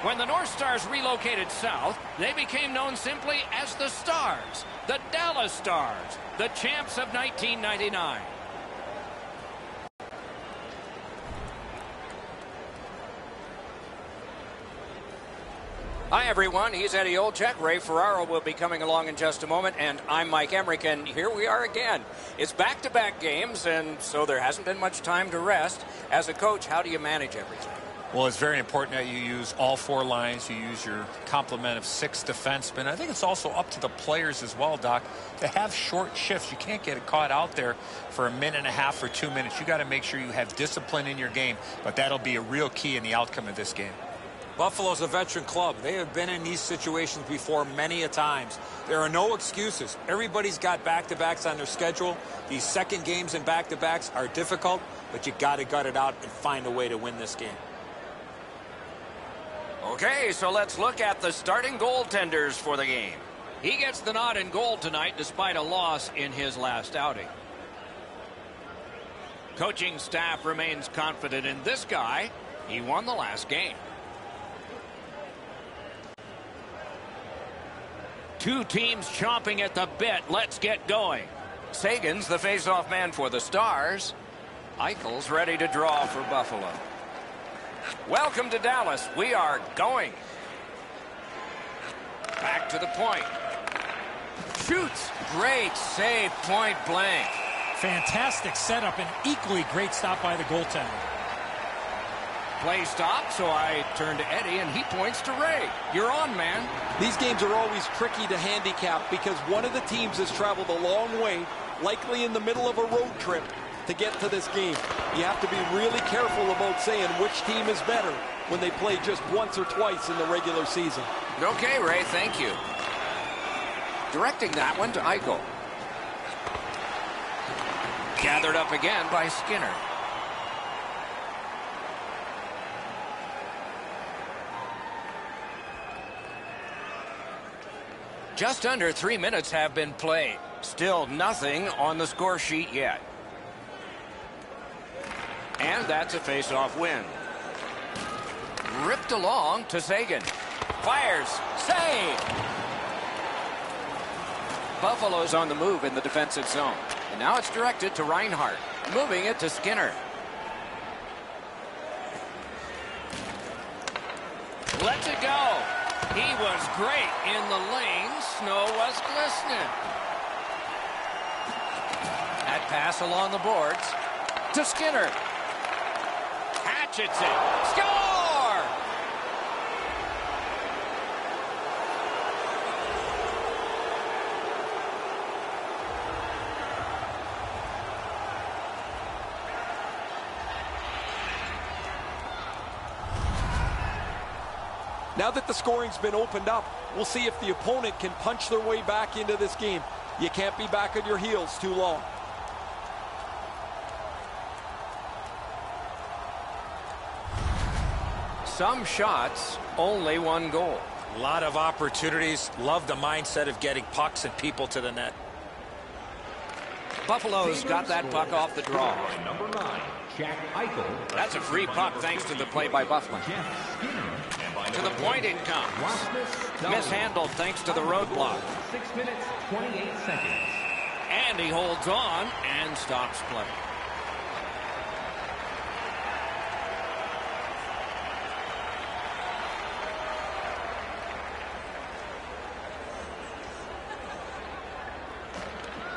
When the North Stars relocated south, they became known simply as the Stars, the Dallas Stars, the champs of 1999. Hi, everyone. He's Eddie Olczyk. Ray Ferraro will be coming along in just a moment, and I'm Mike Emrick, and here we are again. It's back-to-back games, and so there hasn't been much time to rest. As a coach, how do you manage everything? Well, it's very important that you use all four lines. You use your complement of 6 defensemen. I think it's also up to the players as well, Doc, to have short shifts. You can't get caught out there for a minute and a half or 2 minutes. You got to make sure you have discipline in your game, but that'll be a real key in the outcome of this game. Buffalo's a veteran club. They have been in these situations before many a times. There are no excuses. Everybody's got back-to-backs on their schedule. These second games and back-to-backs are difficult, but you got to gut it out and find a way to win this game. Okay, so let's look at the starting goaltenders for the game. He gets the nod in goal tonight despite a loss in his last outing. Coaching staff remains confident in this guy. He won the last game. Two teams chomping at the bit. Let's get going. Sagan's the face-off man for the Stars. Eichel's ready to draw for Buffalo. Welcome to Dallas. We are going. Back to the point. Shoots. Great save, point blank. Fantastic setup and equally great stop by the goaltender. Play stop, so I turn to Eddie, and he points to Ray. You're on, man. These games are always tricky to handicap because one of the teams has traveled a long way, likely in the middle of a road trip, to get to this game. You have to be really careful about saying which team is better when they play just once or twice in the regular season. Okay, Ray, thank you. Directing that one to Eichel. Gathered up again by Skinner. Just under 3 minutes have been played. Still nothing on the score sheet yet. And that's a face-off win. Ripped along to Sagan. Fires. Save! Buffalo's on the move in the defensive zone. And now it's directed to Reinhart. Moving it to Skinner. Lets it go. He was great in the lane. Snow was glistening. That pass along the boards to Skinner. Hatchets it. Score! Now that the scoring's been opened up, we'll see if the opponent can punch their way back into this game. You can't be back on your heels too long. Some shots, only one goal. A lot of opportunities. Love the mindset of getting pucks and people to the net. Buffalo's got that puck off the draw. Number 9, Jack Eichel. That's a free puck thanks to the play by Buffalo. To the point it comes. Mishandled thanks to the roadblock. 6 minutes, 28 seconds. And he holds on and stops play.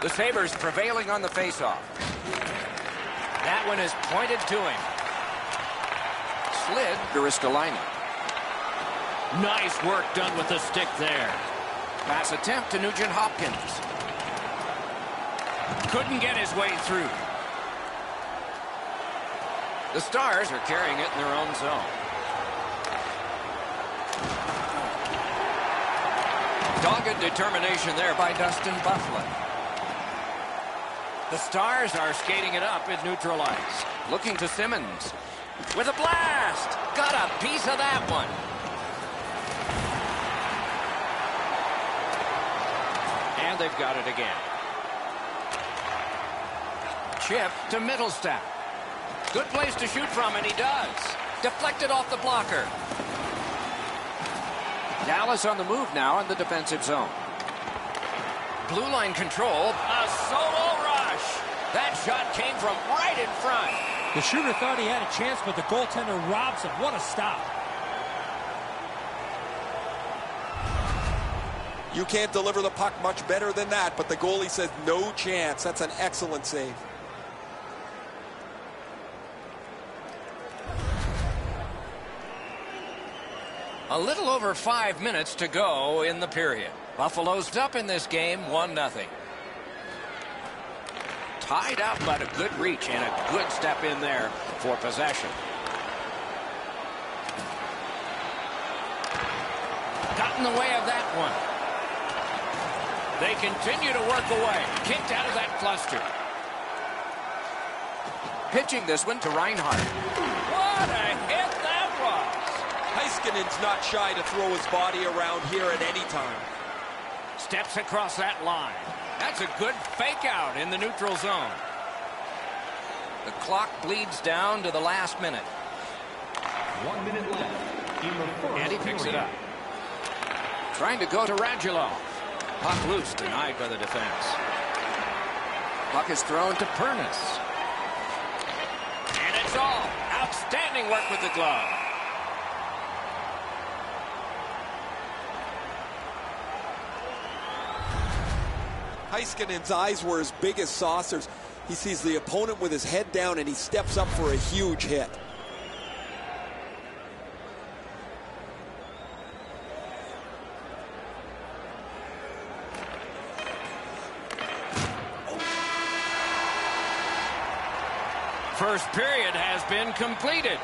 The Sabres prevailing on the faceoff. That one is pointed to him. Slid to Ristolainen. Nice work done with the stick there. Pass attempt to Nugent Hopkins. Couldn't get his way through. The Stars are carrying it in their own zone. Dogged determination there by Dustin Byfuglien. The Stars are skating it up at neutral ice. Looking to Simmons. With a blast! Got a piece of that one. And they've got it again. Chip to Mittelstadt. Good place to shoot from, and he does. Deflected off the blocker. Dallas on the move now in the defensive zone. Blue line control. A solo rush. That shot came from right in front. The shooter thought he had a chance, but the goaltender robs him. What a stop. You can't deliver the puck much better than that, but the goalie says no chance. That's an excellent save. A little over 5 minutes to go in the period. Buffalo's up in this game 1-0. Tied up, but a good reach and a good step in there for possession. Got in the way of that one. They continue to work away. Kicked out of that cluster. Pitching this one to Reinhart. What a hit that was. Heiskanen's not shy to throw his body around here at any time. Steps across that line. That's a good fake out in the neutral zone. The clock bleeds down to the last minute. 1 minute left in the first And he picks it period. up. Trying to go to Radulov. Puck loose, denied by the defense. Puck is thrown to Pernis. And it's all. Outstanding work with the glove. Heiskanen's eyes were as big as saucers. He sees the opponent with his head down and he steps up for a huge hit. First period has been completed.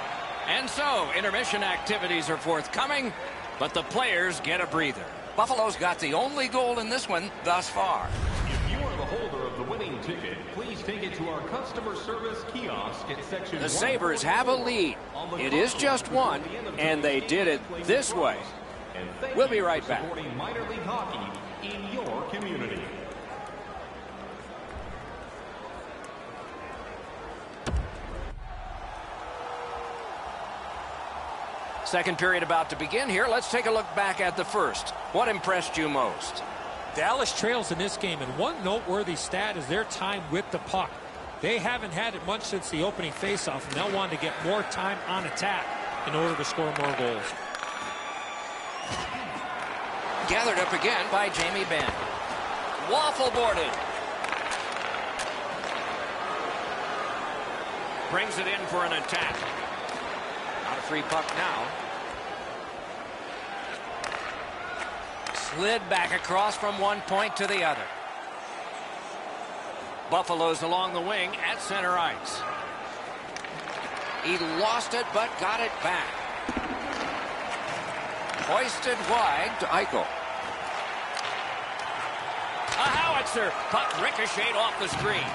And so, intermission activities are forthcoming, but the players get a breather. Buffalo's got the only goal in this one thus far. If you are the holder of the winning ticket, please take it to our customer service kiosk at section. The Sabres have a lead. It is just one, and they did it this way. We'll be right back. Supporting minor league hockey in your community. Second period about to begin here. Let's take a look back at the first. What impressed you most? Dallas trails in this game, and one noteworthy stat is their time with the puck. They haven't had it much since the opening faceoff, and they'll want to get more time on attack in order to score more goals. Gathered up again by Jamie Benn. Waffle boarded. Brings it in for an attack. Not a free puck now. Slid back across from one point to the other. Buffalo's along the wing at center ice. He lost it but got it back. Hoisted wide to Eichel. A howitzer. Puck ricocheted off the screen.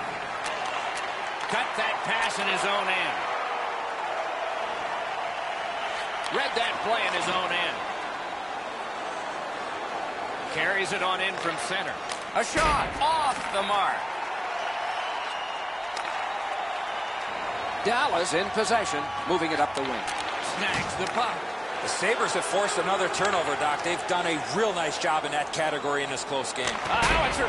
Cut that pass in his own end. Read that play in his own end. Carries it on in from center. A shot off the mark. Dallas in possession, moving it up the wing. Snags the puck. The Sabres have forced another turnover, Doc. They've done a real nice job in that category in this close game. A howitzer.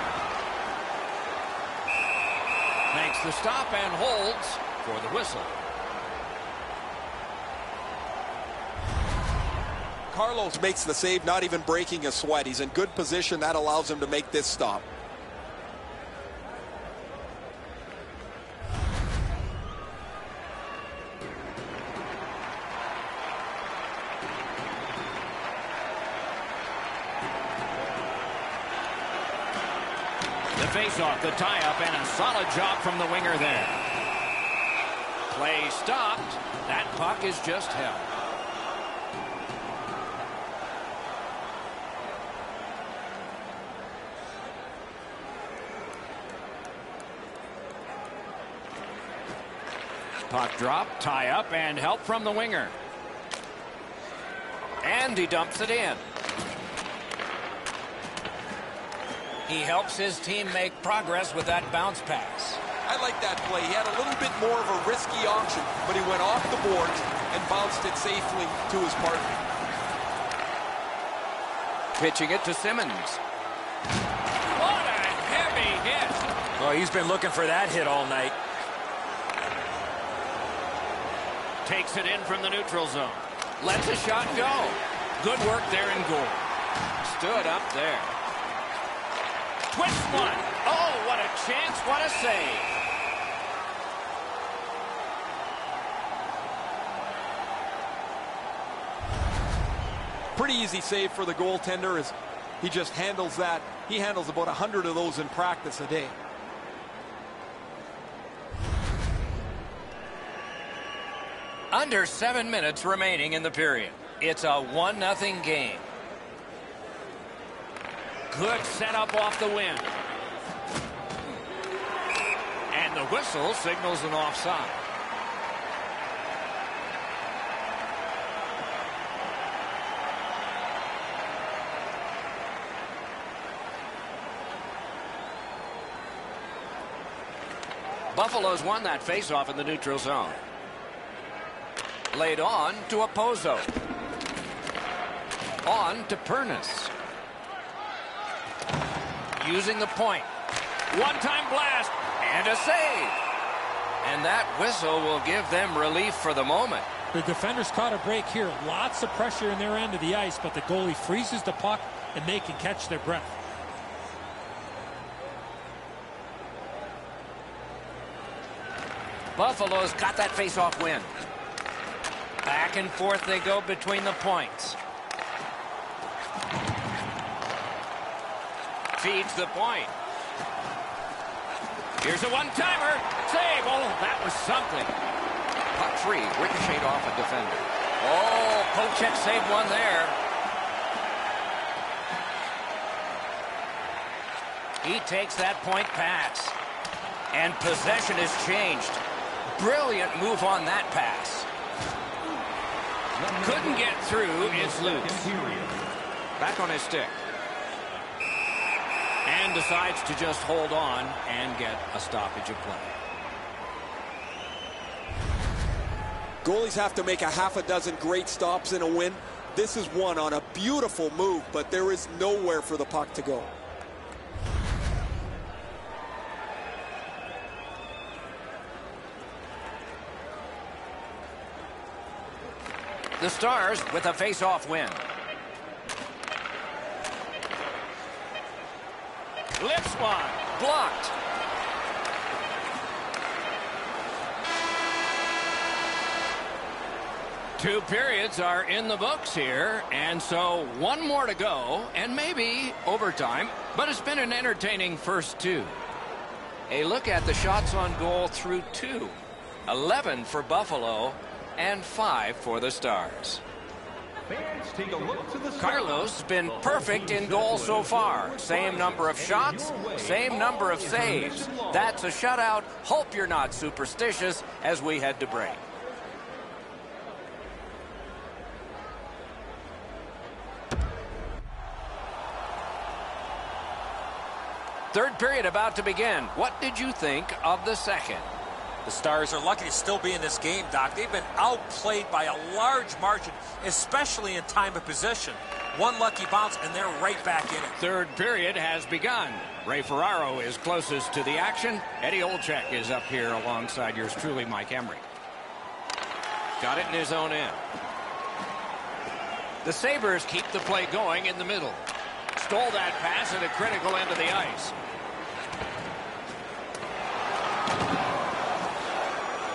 Makes the stop and holds for the whistle. Carlos makes the save, not even breaking a sweat. He's in good position. That allows him to make this stop. The face-off, the tie-up, and a solid job from the winger there. Play stopped. That puck is just held. Puck drop, tie up, and help from the winger. And he dumps it in. He helps his team make progress with that bounce pass. I like that play. He had a little bit more of a risky option, but he went off the boards and bounced it safely to his partner. Pitching it to Simmons. What a heavy hit. Well, he's been looking for that hit all night. Takes it in from the neutral zone. Lets a shot go. Good work there in goal. Stood up there. Twist one. Oh, what a chance. What a save. Pretty easy save for the goaltender as he just handles that. He handles about 100 of those in practice a day. Under 7 minutes remaining in the period. It's a 1-0 game. Good setup off the wing. And the whistle signals an offside. Buffalo's won that faceoff in the neutral zone. Laid on to Opozo. On to Pernis. Using the point. One-time blast. And a save. And that whistle will give them relief for the moment. The defenders caught a break here. Lots of pressure in their end of the ice, but the goalie freezes the puck and they can catch their breath. Buffalo's got that face-off win. Back and forth they go between the points. Feeds the point. Here's a one-timer. Save. Oh, that was something. Puck free. Ricocheted off a defender. Oh, Pochek saved one there. He takes that point pass. And possession is changed. Brilliant move on that pass. Couldn't get through. It's loose. Back on his stick. And decides to just hold on and get a stoppage of play. Goalies have to make a half a dozen great stops in a win. This is one on a beautiful move, but there is nowhere for the puck to go. The Stars with a face-off win. Lifts one. Blocked. Two periods are in the books here, and so one more to go, and maybe overtime, but it's been an entertaining first two. A look at the shots on goal through two. 11 for Buffalo and 5 for the Stars. Take a look to the Carlos has been perfect in goal so far. Same number of shots, same number of saves. That's a shutout. Hope you're not superstitious as we head to break. Third period about to begin. What did you think of the second? The Stars are lucky to still be in this game, Doc. They've been outplayed by a large margin, especially in time of possession. One lucky bounce, and they're right back in it. Third period has begun. Ray Ferraro is closest to the action. Eddie Olczyk is up here alongside yours truly, Mike Emery. Got it in his own end. The Sabres keep the play going in the middle. Stole that pass at a critical end of the ice.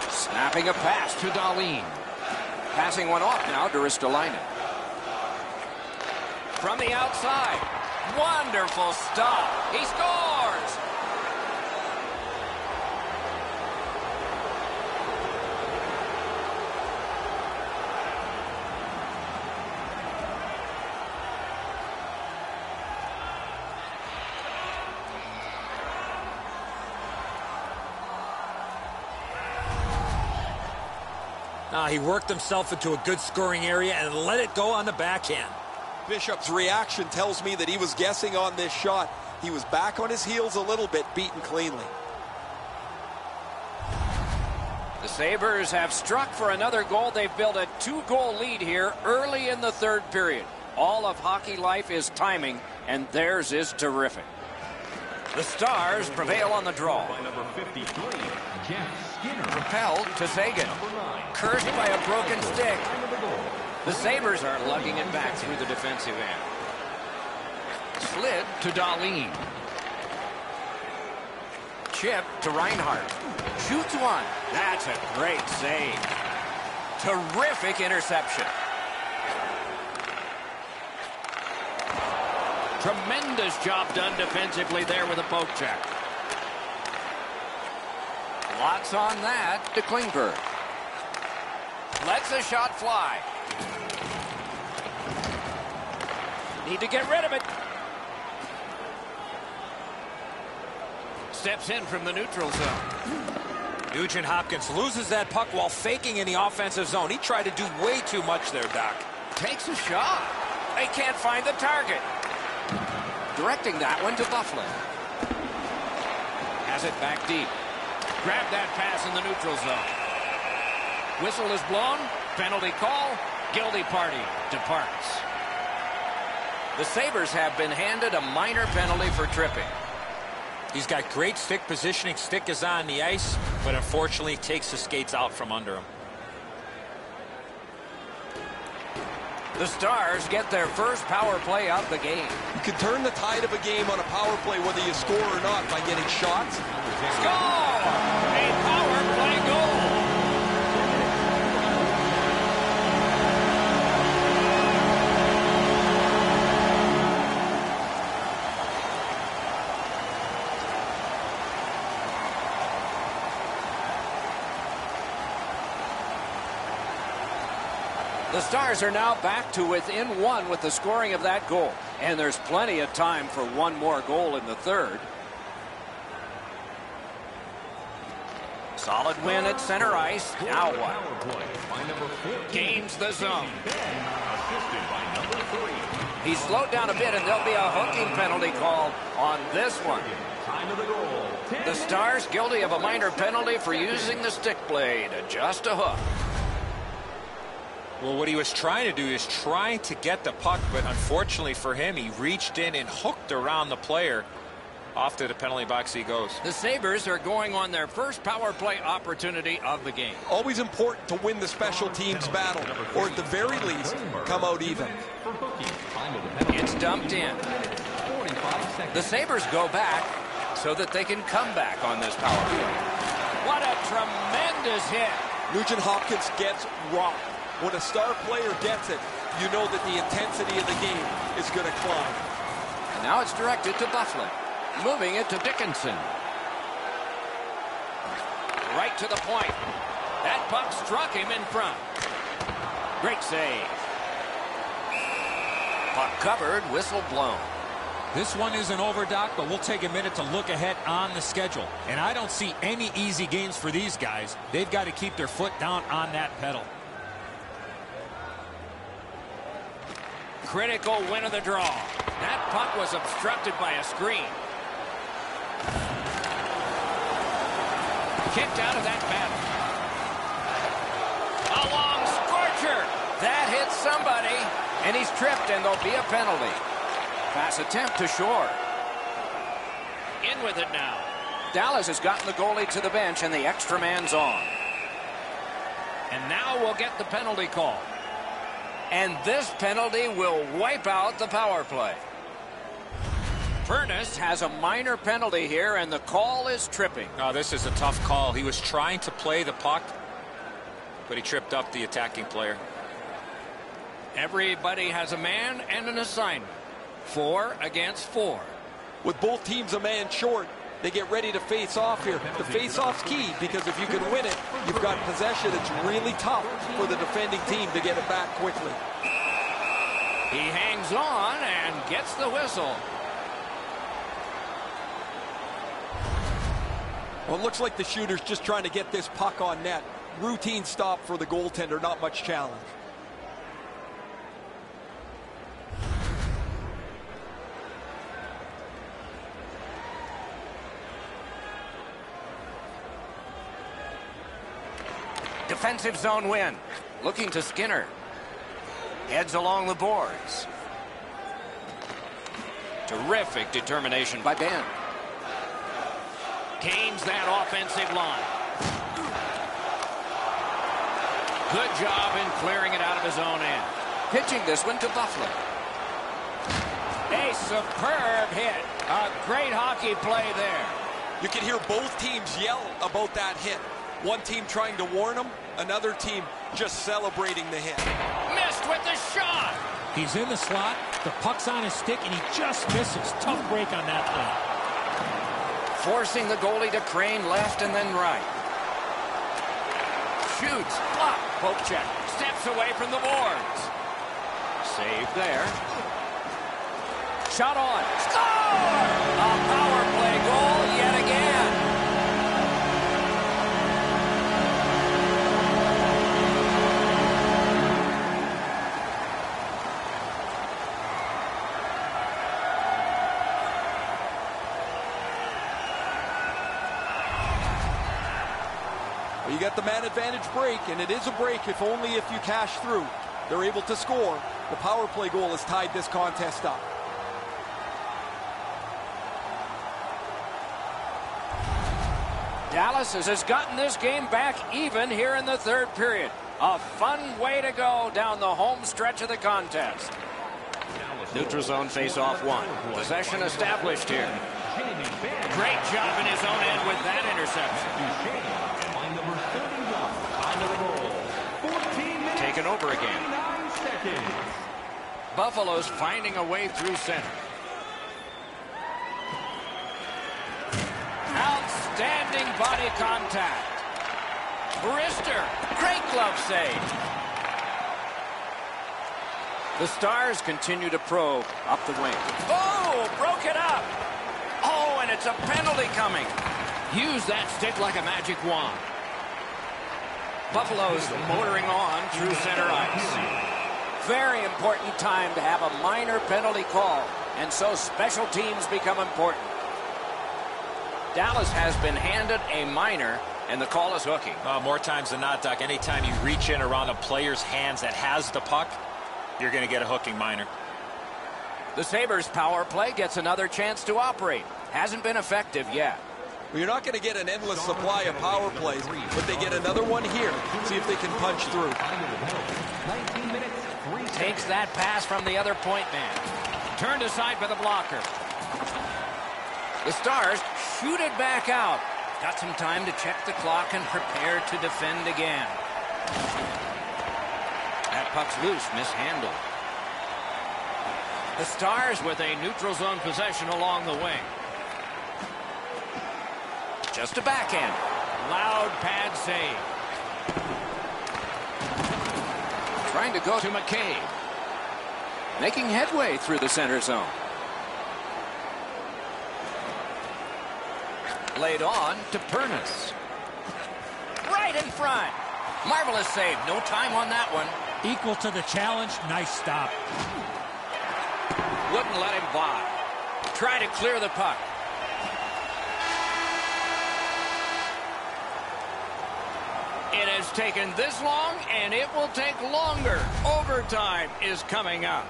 Snapping a pass to Dahlin. Passing one off now to Ristolainen. From the outside. Wonderful stop. He scores! He worked himself into a good scoring area and let it go on the backhand. Bishop's reaction tells me that he was guessing on this shot. He was back on his heels a little bit, beaten cleanly. The Sabres have struck for another goal. They've built a 2-goal lead here early in the third period. All of hockey life is timing, and theirs is terrific. The Stars prevail on the draw. By number 53, Jeff Skinner. Propelled to Sagan. Cursed by a broken stick. The Sabres are lugging it back through the defensive end. Slid to Dahlin. Chip to Reinhart. Shoots one. That's a great save. Terrific interception. Tremendous job done defensively there with a poke check. Lots on that to Klingberg. Lets the shot fly. Need to get rid of it. Steps in from the neutral zone. Nugent Hopkins loses that puck while faking in the offensive zone. He tried to do way too much there, Doc. Takes a shot. They can't find the target. Directing that one to Buffalo. Has it back deep. Grab that pass in the neutral zone. Whistle is blown. Penalty call. Guilty party departs. The Sabres have been handed a minor penalty for tripping. He's got great stick positioning. Stick is on the ice, but unfortunately takes the skates out from under him. The Stars get their first power play of the game. You can turn the tide of a game on a power play whether you score or not by getting shots. Score! A power play goal. The Stars are now back to within one with the scoring of that goal. And there's plenty of time for one more goal in the third. Solid win at center ice. Now what? Gains the zone. He's slowed down a bit, and there'll be a hooking penalty called on this one. The Stars guilty of a minor penalty for using the stick blade. Just a hook. Well, what he was trying to do is trying to get the puck, but unfortunately for him, he reached in and hooked around the player. Off to the penalty box he goes. The Sabres are going on their first power play opportunity of the game. Always important to win the special teams battle, or at the very least, come out even. It's dumped in. The Sabres go back so that they can come back on this power play. What a tremendous hit. Nugent Hopkins gets rocked. When a star player gets it, you know that the intensity of the game is going to climb. And now it's directed to Buffalo. Moving it to Dickinson. Right to the point. That puck struck him in front. Great save. Puck covered, whistle blown. This one isn't over, Doc, but we'll take a minute to look ahead on the schedule. And I don't see any easy games for these guys. They've got to keep their foot down on that pedal. Critical win of the draw. That puck was obstructed by a screen. Kicked out of that battle. A long scorcher. That hits somebody, and he's tripped, and there'll be a penalty. Pass attempt to shore. In with it now. Dallas has gotten the goalie to the bench, and the extra man's on. And now we'll get the penalty call. And this penalty will wipe out the power play. Furness has a minor penalty here, and the call is tripping. Oh, this is a tough call. He was trying to play the puck, but he tripped up the attacking player. Everybody has a man and an assignment. 4 against 4. With both teams a man short, they get ready to face off here. The face-off's key, because if you can win it, you've got possession. It's really tough for the defending team to get it back quickly. He hangs on and gets the whistle. Well, it looks like the shooter's just trying to get this puck on net. Routine stop for the goaltender, not much challenge. Defensive zone win. Looking to Skinner. Heads along the boards. Terrific determination by Ben. Gains that offensive line. Good job in clearing it out of his own end. Pitching this one to Buffalo. A superb hit. A great hockey play there. You can hear both teams yell about that hit. One team trying to warn them, another team just celebrating the hit. Missed with the shot. He's in the slot, the puck's on his stick, and he just misses. Tough break on that play. Forcing the goalie to crane left and then right. Shoots, block, poke check, steps away from the boards. Save there. Shot on, score! A power play goal yet again. You got the man advantage break, and it is a break if only if you cash through. They're able to score. The power play goal has tied this contest up. Dallas has gotten this game back even here in the third period. A fun way to go down the home stretch of the contest. Neutral zone face-off one. Possession established here. Great job in his own end with that interception. Taken over again. Buffalo's finding a way through center. Outstanding body contact. Brister, great glove save. The Stars continue to probe up the wing. Oh, broke it up. Oh, and it's a penalty coming. Use that stick like a magic wand. Buffalo's motoring on through center ice. Very important time to have a minor penalty call, and so special teams become important. Dallas has been handed a minor, and the call is hooking. More times than not, Doc, anytime you reach in around a player's hands that has the puck, you're going to get a hooking minor. The Sabres power play gets another chance to operate. Hasn't been effective yet. Well, you're not going to get an endless supply of power plays, but they get another one here. See if they can punch through. Takes that pass from the other point man. Turned aside by the blocker. The Stars shoot it back out. Got some time to check the clock and prepare to defend again. That puck's loose, mishandled. The Stars with a neutral zone possession along the wing. Just a backhand. Loud pad save. Trying to go to McCabe. Making headway through the center zone. Laid on to Pernis. Right in front. Marvelous save. No time on that one. Equal to the challenge. Nice stop. Wouldn't let him by. Try to clear the puck. It has taken this long, and it will take longer. Overtime is coming up.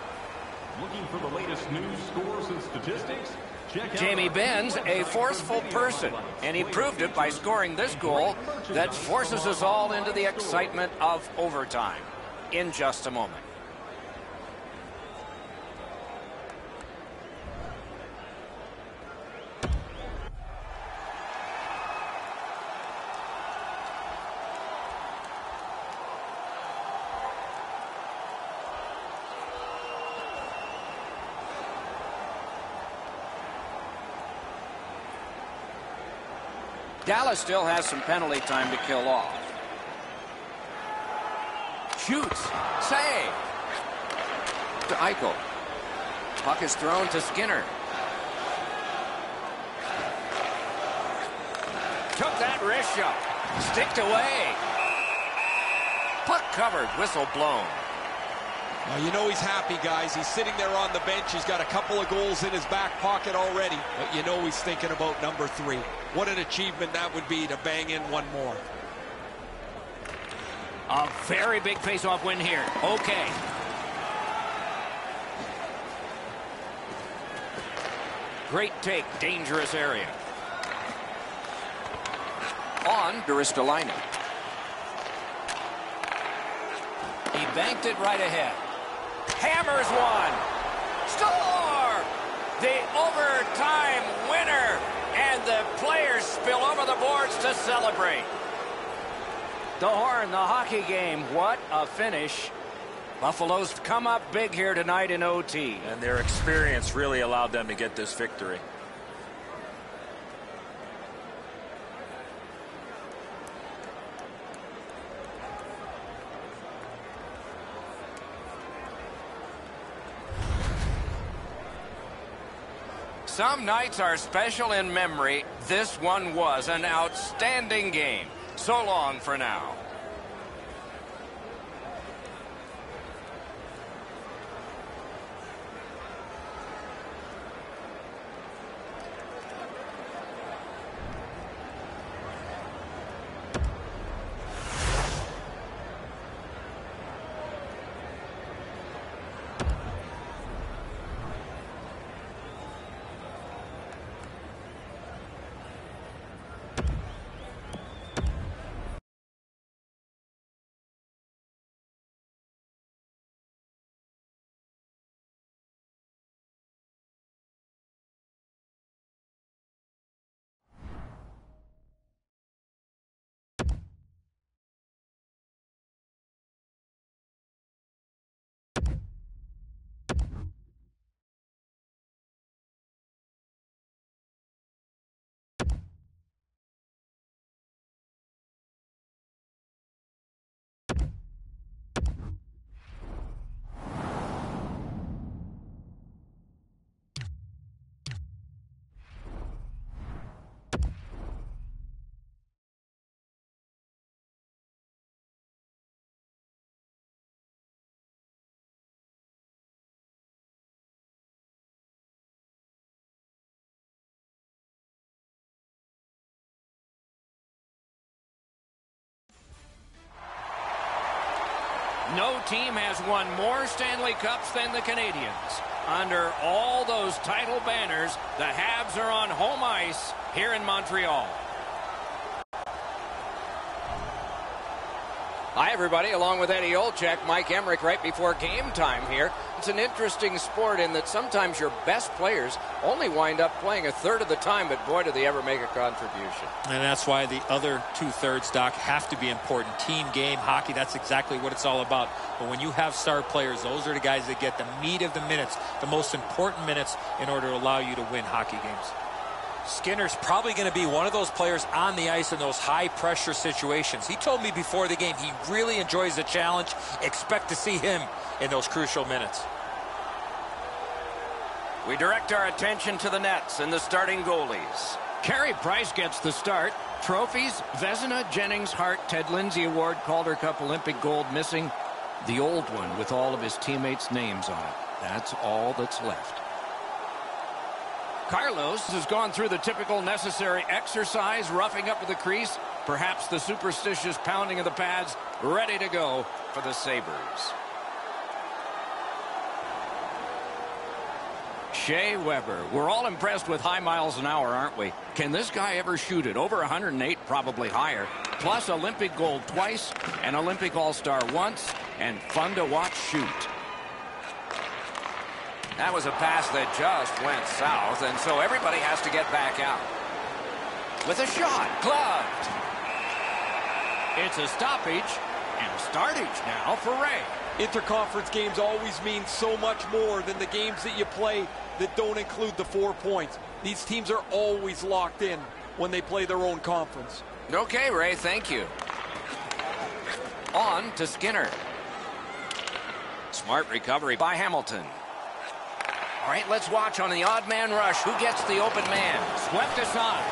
Looking for the latest news, scores, and statistics? Check out Jamie Benz, a forceful person, and he proved it by scoring this goal that forces us all into the excitement of overtime. In just a moment. Dallas still has some penalty time to kill off. Shoots. Save. To Eichel. Puck is thrown to Skinner. Took that wrist shot. Sticked away. Puck covered. Whistle blown. Well, you know he's happy, guys. He's sitting there on the bench. He's got a couple of goals in his back pocket already. But you know he's thinking about number 3. What an achievement that would be to bang in one more. A very big face-off win here. Okay. Great take, dangerous area. On to Ristolainen. He banked it right ahead. Hammers one. Score! The overtime winner. And the players spill over the boards to celebrate. The horn, the hockey game. What a finish. Buffalo's come up big here tonight in OT. And their experience really allowed them to get this victory. Some nights are special in memory. This one was an outstanding game. So long for now. No team has won more Stanley Cups than the Canadiens. Under all those title banners, the Habs are on home ice here in Montreal. Hi, everybody. Along with Eddie Olczyk, Mike Emrick right before game time here. It's an interesting sport in that sometimes your best players only wind up playing a third of the time, but boy, do they ever make a contribution. And that's why the other two-thirds, Doc, have to be important. Team game, hockey, that's exactly what it's all about. But when you have star players, those are the guys that get the meat of the minutes, the most important minutes in order to allow you to win hockey games. Skinner's probably going to be one of those players on the ice in those high-pressure situations. He told me before the game he really enjoys the challenge. Expect to see him in those crucial minutes. We direct our attention to the nets and the starting goalies. Carey Price gets the start. Trophies, Vezina, Jennings, Hart, Ted Lindsay Award, Calder Cup, Olympic gold missing. The old one with all of his teammates' names on it. That's all that's left. Carlos has gone through the typical necessary exercise, roughing up to the crease, perhaps the superstitious pounding of the pads, ready to go for the Sabres. Shea Weber. We're all impressed with high miles an hour, aren't we? Can this guy ever shoot it? Over 108, probably higher. Plus Olympic gold twice, an Olympic All-Star once, and fun to watch shoot. That was a pass that just went south, and so everybody has to get back out. With a shot, gloved. It's a stoppage and a startage now for Ray. Interconference games always mean so much more than the games that you play that don't include the 4 points. These teams are always locked in when they play their own conference. Okay, Ray, thank you. On to Skinner. Smart recovery by Hamilton. All right, let's watch on the odd man rush. Who gets the open man? Swept aside.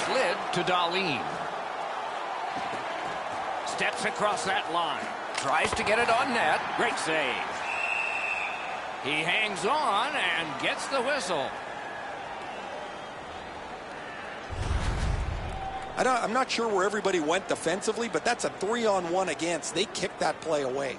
Slid to Dahlin. Steps across that line. Tries to get it on net. Great save. He hangs on and gets the whistle. I'm not sure where everybody went defensively, but that's a 3-on-1 against. They kicked that play away.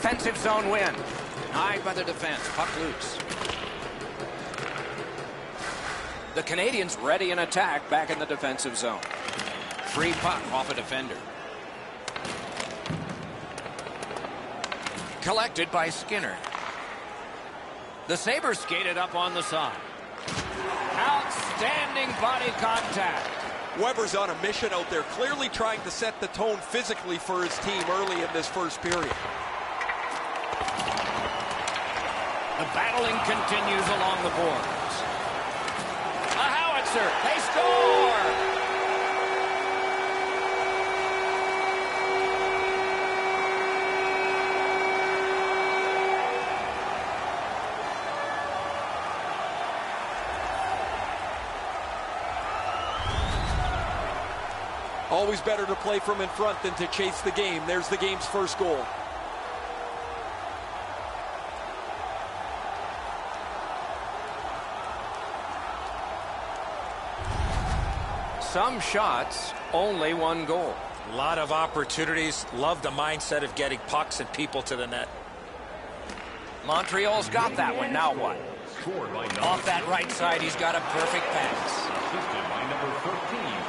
defensive zone win. Denied by the defense. Puck loose. The Canadians ready in attack back in the defensive zone. Free puck off a defender. Collected by Skinner. The Sabres skated up on the side. Outstanding body contact. Weber's on a mission out there, clearly trying to set the tone physically for his team early in this first period. The battling continues along the boards. A howitzer. They score! Always better to play from in front than to chase the game. There's the game's first goal. Some shots, only one goal. A lot of opportunities. Love the mindset of getting pucks and people to the net. Montreal's got that one. Now what? Off that right side, he's got a perfect pass.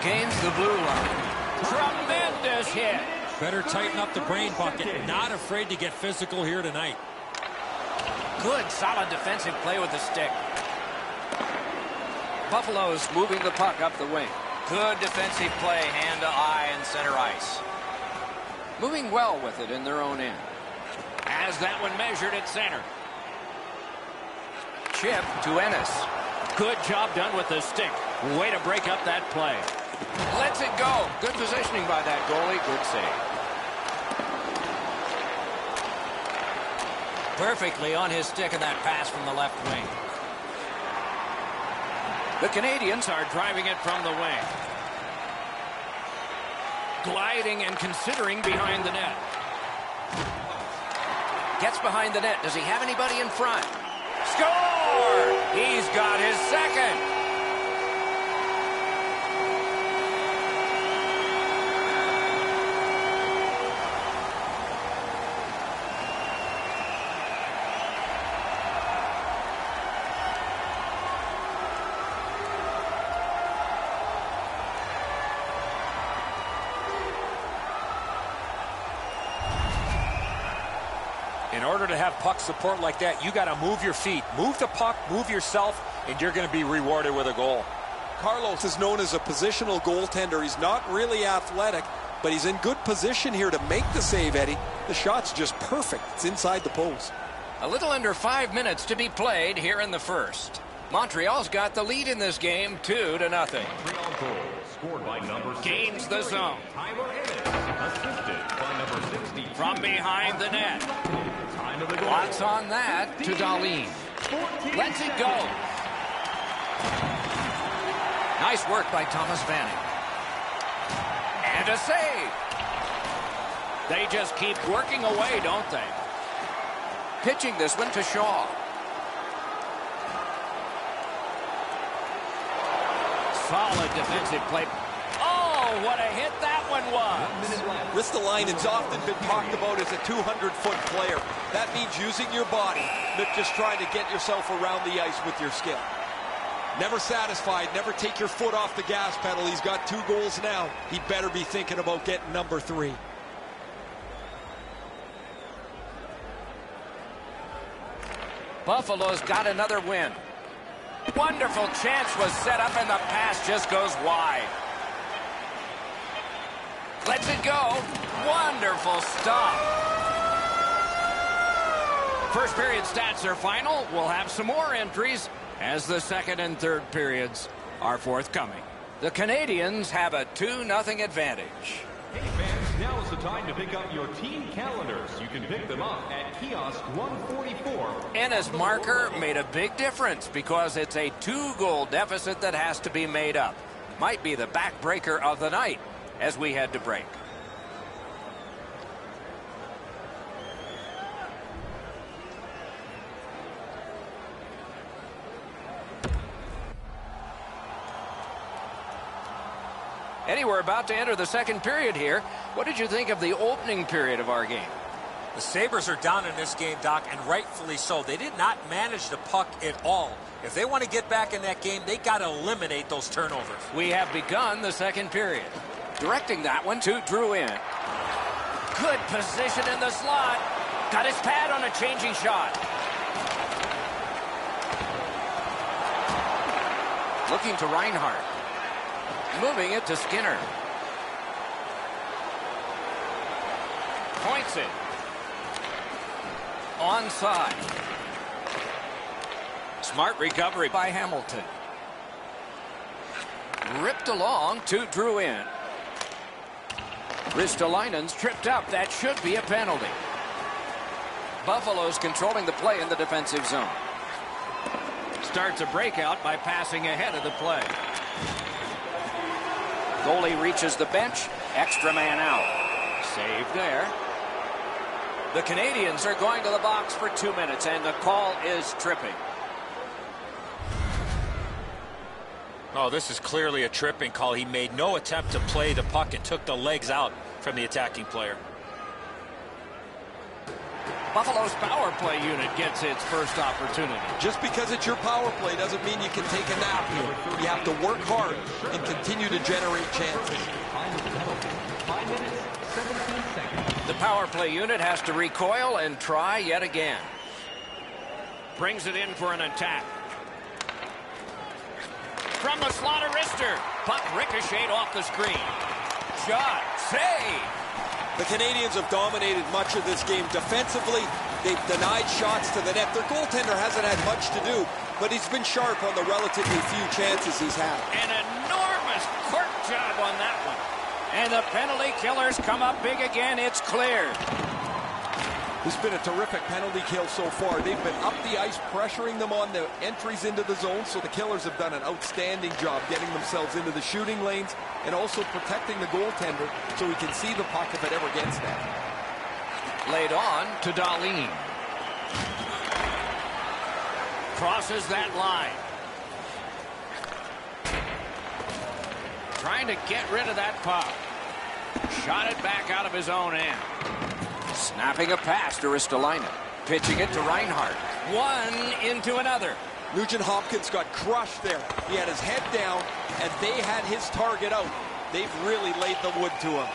Gains the blue line. Tremendous hit. Better tighten up the brain bucket. Not afraid to get physical here tonight. Good, solid defensive play with the stick. Buffalo's moving the puck up the wing. Good defensive play, hand to eye and center ice. Moving well with it in their own end. Has that one measured at center. Chip to Ennis. Good job done with the stick. Way to break up that play. Lets it go. Good positioning by that goalie. Good save. Perfectly on his stick in that pass from the left wing. The Canadians are driving it from the wing. Gliding and considering behind the net. Gets behind the net. Does he have anybody in front? Score! He's got his second. In order to have puck support like that, you got to move your feet. Move the puck, move yourself, and you're going to be rewarded with a goal. Carlos is known as a positional goaltender. He's not really athletic, but he's in good position here to make the save, Eddie. The shot's just perfect. It's inside the post. A little under 5 minutes to be played here in the first. Montreal's got the lead in this game, 2-0. Montreal goal scored by number 6. Gains the zone. Tyler Ennis, assisted by number 60. From behind the net. Time of the goal. Lots on that to Darlene. Lets it go. Nice work by Thomas Vanek. And a save. They just keep working away, don't they? Pitching this one to Shaw. Solid defensive play. Oh, what a hit that one was. Ristolainen's often been talked about as a 200-foot player. That means using your body, not just trying to get yourself around the ice with your skill. Never satisfied, never take your foot off the gas pedal. He's got 2 goals now. He better be thinking about getting number 3. Buffalo's got another win. Wonderful chance was set up and the pass just goes wide. Lets it go. Wonderful stop. First period stats are final. We'll have some more entries as the second and third periods are forthcoming. The Canadians have a 2-0 advantage. Hey fans, now is the time to pick up your team calendars. You can pick them up at kiosk 144. Ennis' marker made a big difference because it's a 2-goal deficit that has to be made up. Might be the backbreaker of the night as we head to break. Eddie, we're about to enter the second period here. What did you think of the opening period of our game? The Sabres are down in this game, Doc, and rightfully so. They did not manage the puck at all. If they want to get back in that game, they got to eliminate those turnovers. We have begun the second period. Directing that one to Drouin. Good position in the slot. Got his pad on a changing shot. Looking to Reinhart. Moving it to Skinner. Points it. Onside. Smart recovery by Hamilton. Ripped along to Drouin. Ristolainen's tripped up. That should be a penalty. Buffalo's controlling the play in the defensive zone. Starts a breakout by passing ahead of the play. Goalie reaches the bench. Extra man out. Save there. The Canadians are going to the box for 2 minutes, and the call is tripping. Oh, this is clearly a tripping call. He made no attempt to play the puck and took the legs out from the attacking player. Buffalo's power play unit gets its first opportunity. Just because it's your power play doesn't mean you can take a nap here. You have to work hard and continue to generate chances. 5 minutes, 17 seconds. The power play unit has to recoil and try yet again. Brings it in for an attack. From the slot of wrister. Puck ricocheted off the screen. Shot. Save. The Canadians have dominated much of this game. Defensively, they've denied shots to the net. Their goaltender hasn't had much to do, but he's been sharp on the relatively few chances he's had. An enormous cork job on that one. And the penalty killers come up big again. It's cleared. It's been a terrific penalty kill so far. They've been up the ice, pressuring them on the entries into the zone, so the killers have done an outstanding job getting themselves into the shooting lanes and also protecting the goaltender so he can see the puck if it ever gets there. Laid on to Dahlin. Crosses that line. Trying to get rid of that puck. Shot it back out of his own end. Snapping a pass to Ristolainen. Pitching it to Reinhart. One into another. Nugent Hopkins got crushed there. He had his head down, and they had his target out. They've really laid the wood to him.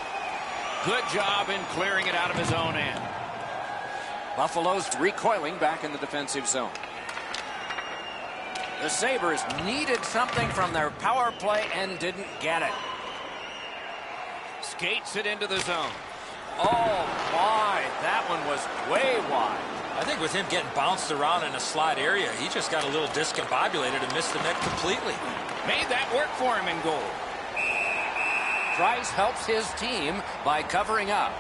Good job in clearing it out of his own end. Buffalo's recoiling back in the defensive zone. The Sabres needed something from their power play and didn't get it. Skates it into the zone. Oh, my. That one was way wide. I think with him getting bounced around in a slot area, he just got a little discombobulated and missed the net completely. Made that work for him in goal. Price helps his team by covering up.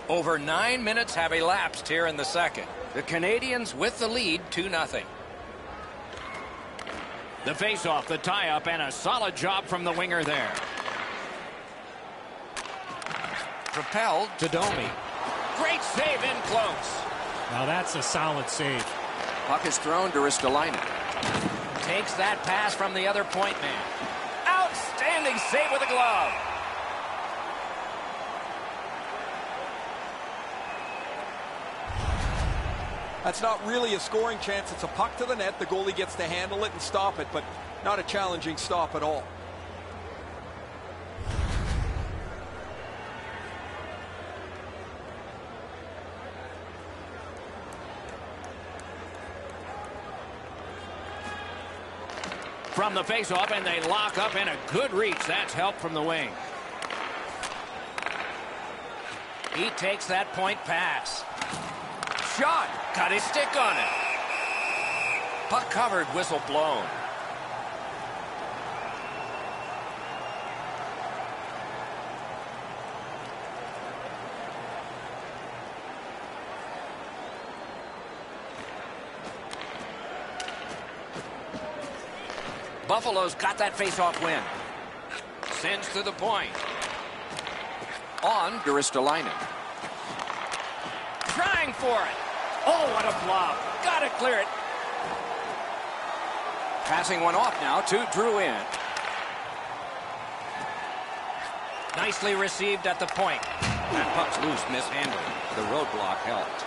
Over 9 minutes have elapsed here in the second. The Canadians with the lead 2-0. The face-off, the tie-up, and a solid job from the winger there. Propelled to Domi. Great save in close. Now that's a solid save. Puck is thrown to Ristolainen. Takes that pass from the other point man. Outstanding save with a glove. That's not really a scoring chance. It's a puck to the net. The goalie gets to handle it and stop it, but not a challenging stop at all. From the face-off, and they lock up, and a good reach. That's help from the wing. He takes that point pass. Shot. Got his stick on it. Puck covered, whistle blown. Buffalo's got that face-off win. Sends to the point. On to Ristolainen. Trying for it. Oh, what a flop. Got to clear it. Passing one off now to Drouin. Nicely received at the point. That puck's loose, mishandled. The roadblock helped.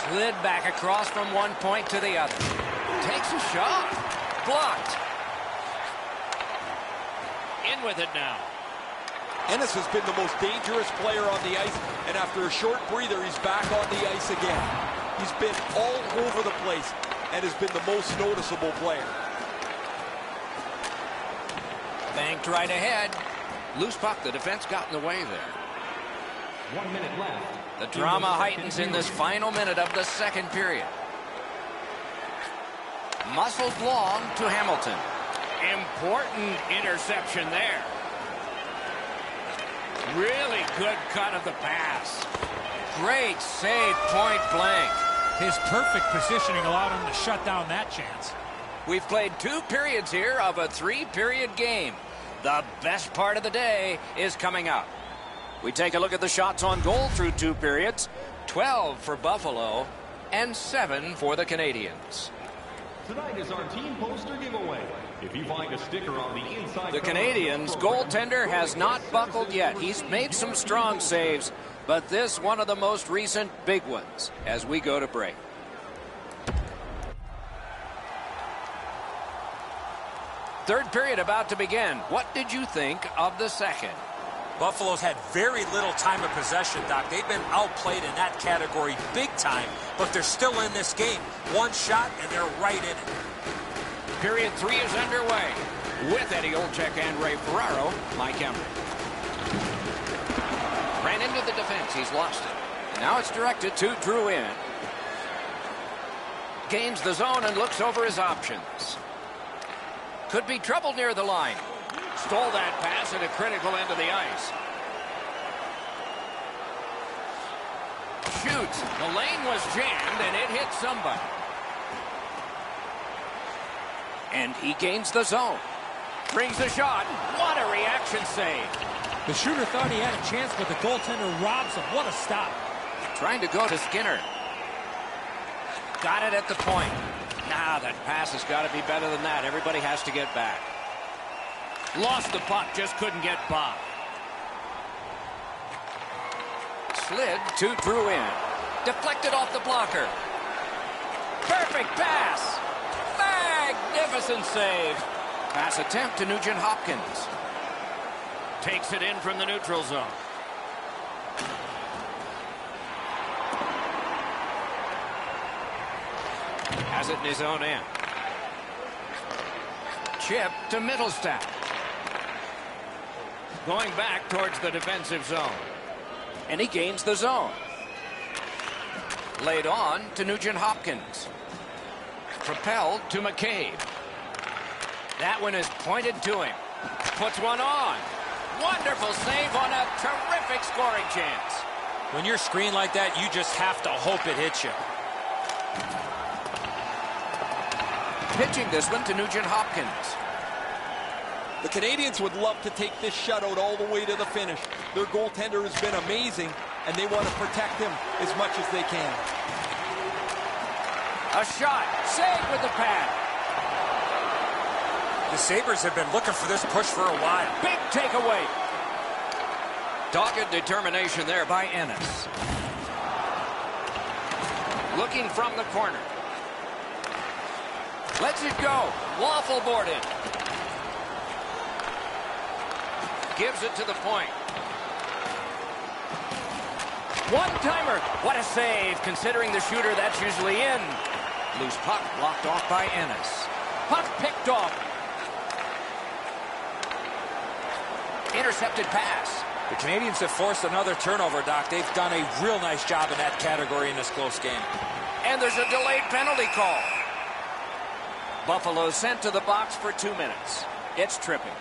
Slid back across from one point to the other. Takes a shot. Blocked. In with it now. Ennis has been the most dangerous player on the ice, and after a short breather, he's back on the ice again. He's been all over the place and has been the most noticeable player. Banked right ahead. Loose puck. The defense got in the way there. 1 minute left. The drama heightens in this final minute of the second period. Muscled long to Hamilton. Important interception there. Really good cut of the pass. Great save, point blank. His perfect positioning allowed him to shut down that chance. We've played 2 periods here of a 3-period game. The best part of the day is coming up. We take a look at the shots on goal through 2 periods. 12 for Buffalo and 7 for the Canadiens. Tonight is our team poster giveaway. If you find a sticker on the inside... The Canadiens' goaltender has not buckled yet. He's made some strong saves, but this one of the most recent big ones as we go to break. Third period about to begin. What did you think of the second? Buffalo's had very little time of possession, Doc. They've been outplayed in that category big time, but they're still in this game. One shot, and they're right in it. Period 3 is underway. With Eddie Olczyk and Ray Ferraro, Mike Emery. Ran into the defense. He's lost it. And now it's directed to Drouin. Gains the zone and looks over his options. Could be trouble near the line. Stole that pass at a critical end of the ice. Shoots. The lane was jammed and it hit somebody. And he gains the zone. Brings the shot. What a reaction save. The shooter thought he had a chance, but the goaltender robs him. What a stop. Trying to go to Skinner. Got it at the point. Nah, that pass has got to be better than that. Everybody has to get back. Lost the puck, just couldn't get by. Slid to Drouin. Deflected off the blocker. Perfect pass. Magnificent save. Pass attempt to Nugent Hopkins. Takes it in from the neutral zone. Has it in his own end. Chip to Mittelstadt. Going back towards the defensive zone. And he gains the zone. Laid on to Nugent Hopkins. Propelled to McCabe. That one is pointed to him. Puts one on. Wonderful save on a terrific scoring chance. When you're screened like that, you just have to hope it hits you. Pitching this one to Nugent Hopkins. The Canadiens would love to take this shutout all the way to the finish. Their goaltender has been amazing, and they want to protect him as much as they can. A shot. Saved with the pad. The Sabres have been looking for this push for a while. Big takeaway. Dogged determination there by Ennis. Looking from the corner. Lets it go. Waffle boarded. Gives it to the point. One-timer. What a save, considering the shooter that's usually in. Loose puck blocked off by Ennis. Puck picked off. Intercepted pass. The Canadiens have forced another turnover, Doc. They've done a real nice job in that category in this close game. And there's a delayed penalty call. Buffalo sent to the box for 2 minutes. It's tripping.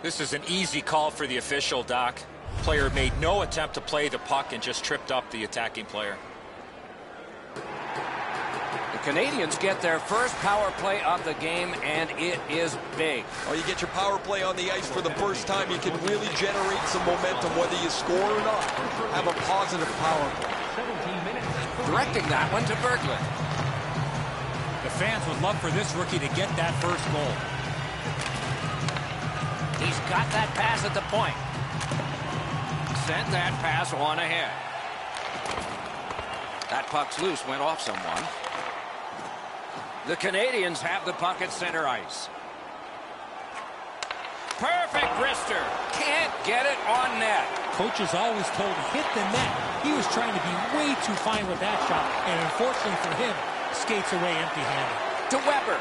This is an easy call for the official, Doc. Player made no attempt to play the puck and just tripped up the attacking player. The Canadiens get their first power play of the game, and it is big. Oh, you get your power play on the ice for the first time, you can really generate some momentum, whether you score or not. Have a positive power play. 17 minutes. Directing that one to Berglund. The fans would love for this rookie to get that first goal. He's got that pass at the point. Sent that pass on ahead. That puck's loose, went off someone. The Canadians have the puck at center ice. Perfect wrister. Can't get it on net. Coach is always told to hit the net. He was trying to be way too fine with that shot, and unfortunately for him, skates away empty-handed. To Weber.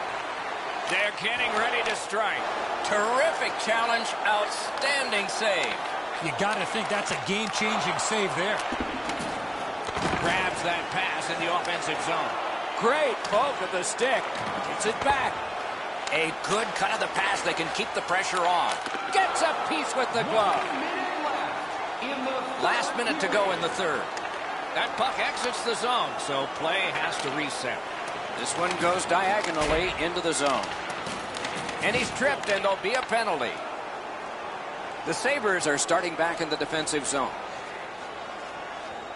They're getting ready to strike. Terrific challenge. Outstanding save. You got to think that's a game-changing save there. Grabs that pass in the offensive zone. Great poke of the stick. Gets it back. A good cut of the pass. They can keep the pressure on. Gets a piece with the glove. Last minute to go in the third. That puck exits the zone, so play has to reset. This one goes diagonally into the zone. And he's tripped, and there'll be a penalty. The Sabres are starting back in the defensive zone.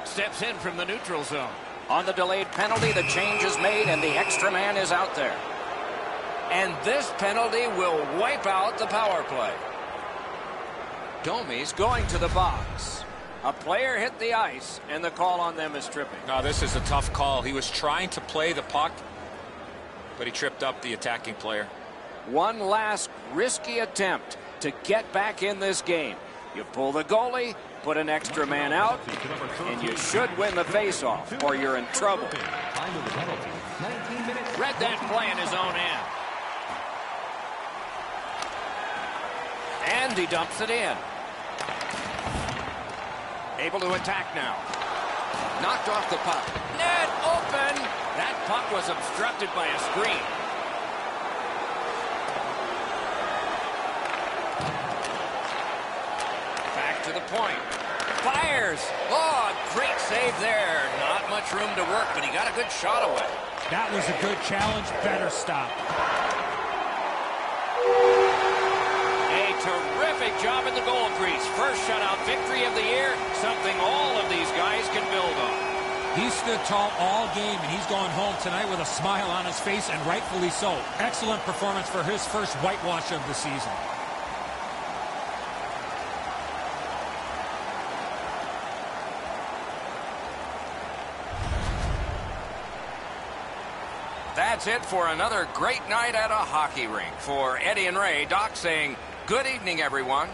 Steps in from the neutral zone. On the delayed penalty, the change is made, and the extra man is out there. And this penalty will wipe out the power play. Domi's going to the box. A player hit the ice, and the call on them is tripping. No, this is a tough call. He was trying to play the puck, but he tripped up the attacking player. One last risky attempt to get back in this game. You pull the goalie, put an extra man out, and you should win the faceoff, or you're in trouble. Read that play in his own end. And he dumps it in. Able to attack now. Knocked off the puck. Net open. That puck was obstructed by a screen. Back to the point. Fires. Oh, great save there. Not much room to work, but he got a good shot away. That was a good challenge. Better stop. Terrific job in the goal crease. First shutout victory of the year. Something all of these guys can build on. He stood tall all game, and he's going home tonight with a smile on his face, and rightfully so. Excellent performance for his first whitewash of the season. That's it for another great night at a hockey rink. For Eddie and Ray, Doc saying, good evening, everyone.